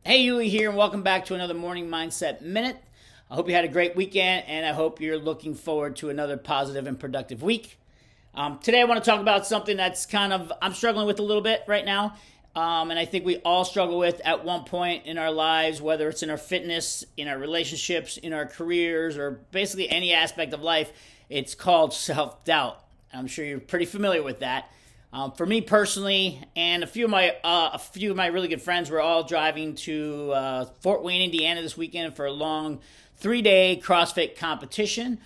Hey, Yuli here, and welcome back to another Morning Mindset Minute. I hope you had a great weekend, and I hope you're looking forward to another positive and productive week. Today, I want to talk about something that's I'm struggling with a little bit right now, and I think we all struggle with at one point in our lives, whether it's in our fitness, in our relationships, in our careers, or basically any aspect of life. It's called self-doubt. I'm sure you're pretty familiar with that. For me personally, and a few of my really good friends, were all driving to Fort Wayne, Indiana this weekend for a long 3-day CrossFit competition.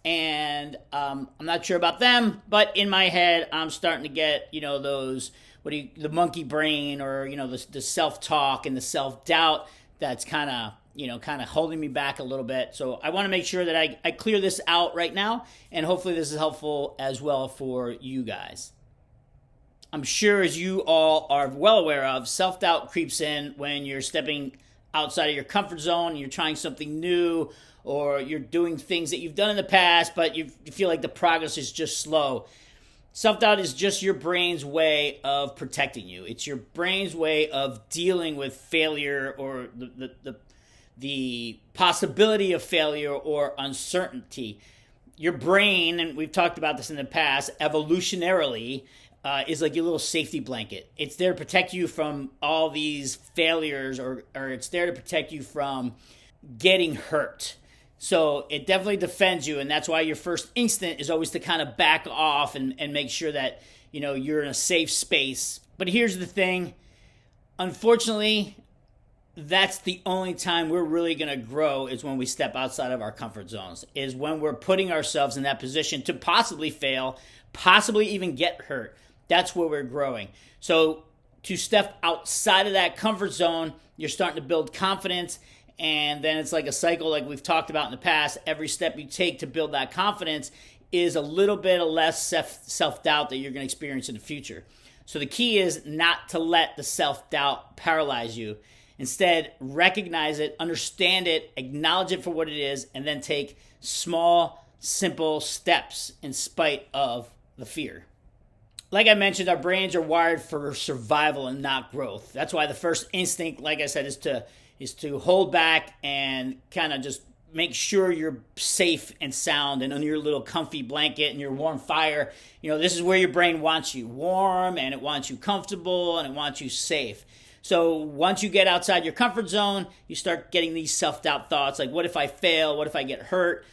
And I'm not sure about them, but in my head, I'm starting to get those the monkey brain, or the self-talk and the self-doubt that's kind of holding me back a little bit. So I want to make sure that I clear this out right now, and hopefully this is helpful as well for you guys. I'm sure, as you all are well aware of, self-doubt creeps in when you're stepping outside of your comfort zone, and you're trying something new, or you're doing things that you've done in the past, but you feel like the progress is just slow. Self-doubt is just your brain's way of protecting you. It's your brain's way of dealing with failure, or the possibility of failure or uncertainty. Your brain, and we've talked about this in the past, evolutionarily, is like your little safety blanket. It's there to protect you from all these failures, or it's there to protect you from getting hurt. So it definitely defends you, and that's why your first instinct is always to kind of back off and make sure that you're in a safe space. But here's the thing. Unfortunately, that's the only time we're really going to grow, is when we step outside of our comfort zones, is when we're putting ourselves in that position to possibly fail, possibly even get hurt. That's where we're growing. So to step outside of that comfort zone, you're starting to build confidence, and then it's like a cycle like we've talked about in the past. Every step you take to build that confidence is a little bit of less self-doubt that you're going to experience in the future. So the key is not to let the self-doubt paralyze you. Instead, recognize it, understand it, acknowledge it for what it is, and then take small, simple steps in spite of the fear. Like I mentioned, our brains are wired for survival and not growth. That's why the first instinct, like I said, is to hold back and kind of just make sure you're safe and sound and under your little comfy blanket and your warm fire. This is where your brain wants you: warm, and it wants you comfortable, and it wants you safe. So once you get outside your comfort zone, you start getting these self-doubt thoughts like, what if I fail? What if I get hurt?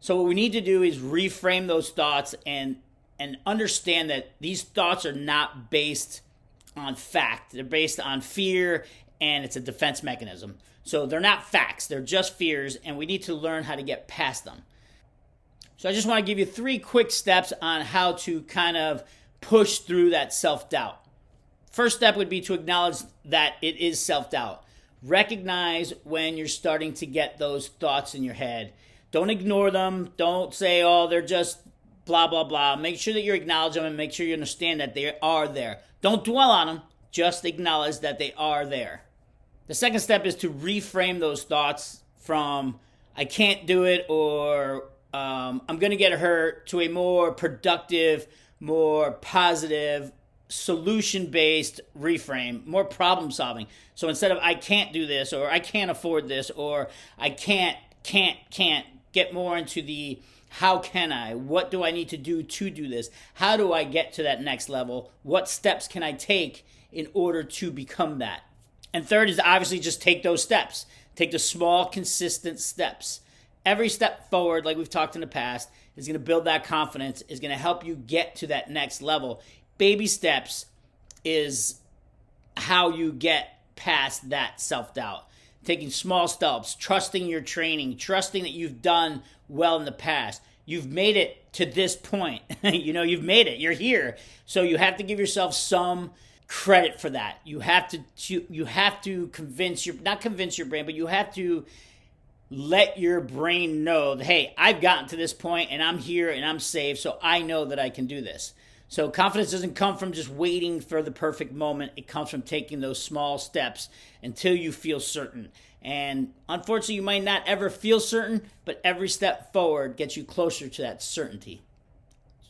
So what we need to do is reframe those thoughts and understand that these thoughts are not based on fact. They're based on fear, and it's a defense mechanism. So they're not facts. They're just fears, and we need to learn how to get past them. So I just want to give you 3 quick steps on how to kind of push through that self-doubt. First step would be to acknowledge that it is self-doubt. Recognize when you're starting to get those thoughts in your head. Don't ignore them. Don't say, oh, they're just blah, blah, blah. Make sure that you acknowledge them, and make sure you understand that they are there. Don't dwell on them. Just acknowledge that they are there. The second step is to reframe those thoughts from I can't do it, or I'm going to get hurt, to a more productive, more positive, solution-based reframe, more problem-solving. So instead of I can't do this, or I can't afford this, or I can't, get more into the how can I? What do I need to do this? How do I get to that next level? What steps can I take in order to become that? And third is obviously just take those steps. Take the small, consistent steps. Every step forward, like we've talked in the past, is going to build that confidence, is going to help you get to that next level. Baby steps is how you get past that self-doubt. Taking small steps, trusting your training, trusting that you've done well in the past. You've made it to this point. You've made it. You're here. So you have to give yourself some credit for that. You have to not convince your brain, but you have to let your brain know that, hey, I've gotten to this point, and I'm here, and I'm safe, so I know that I can do this. So confidence doesn't come from just waiting for the perfect moment. It comes from taking those small steps until you feel certain. And unfortunately, you might not ever feel certain, but every step forward gets you closer to that certainty.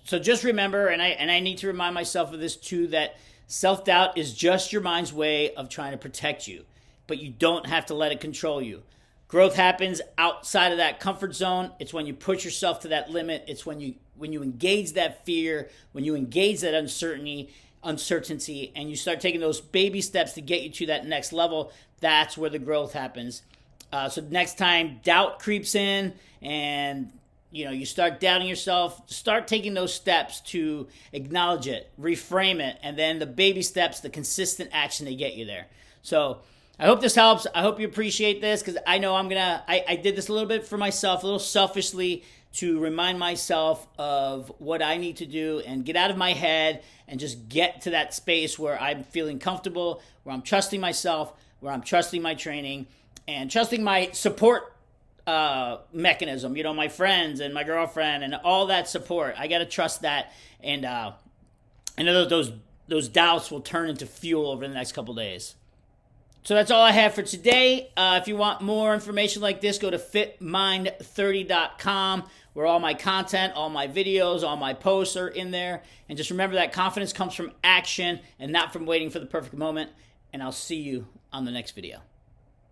So just remember, and I need to remind myself of this too, that self-doubt is just your mind's way of trying to protect you. but you don't have to let it control you. Growth happens outside of that comfort zone. It's when you push yourself to that limit. It's when you engage that fear, when you engage that uncertainty, and you start taking those baby steps to get you to that next level. That's where the growth happens. So next time doubt creeps in and you start doubting yourself, start taking those steps to acknowledge it, reframe it, and then the baby steps, the consistent action to get you there. So I hope this helps. I hope you appreciate this, because I know I did this a little bit for myself, a little selfishly, to remind myself of what I need to do and get out of my head and just get to that space where I'm feeling comfortable, where I'm trusting myself, where I'm trusting my training and trusting my support mechanism, my friends and my girlfriend and all that support. I got to trust that. And I know that those doubts will turn into fuel over the next couple days. So that's all I have for today. If you want more information like this, go to fitmind30.com, where all my content, all my videos, all my posts are in there. And just remember that confidence comes from action and not from waiting for the perfect moment. And I'll see you on the next video.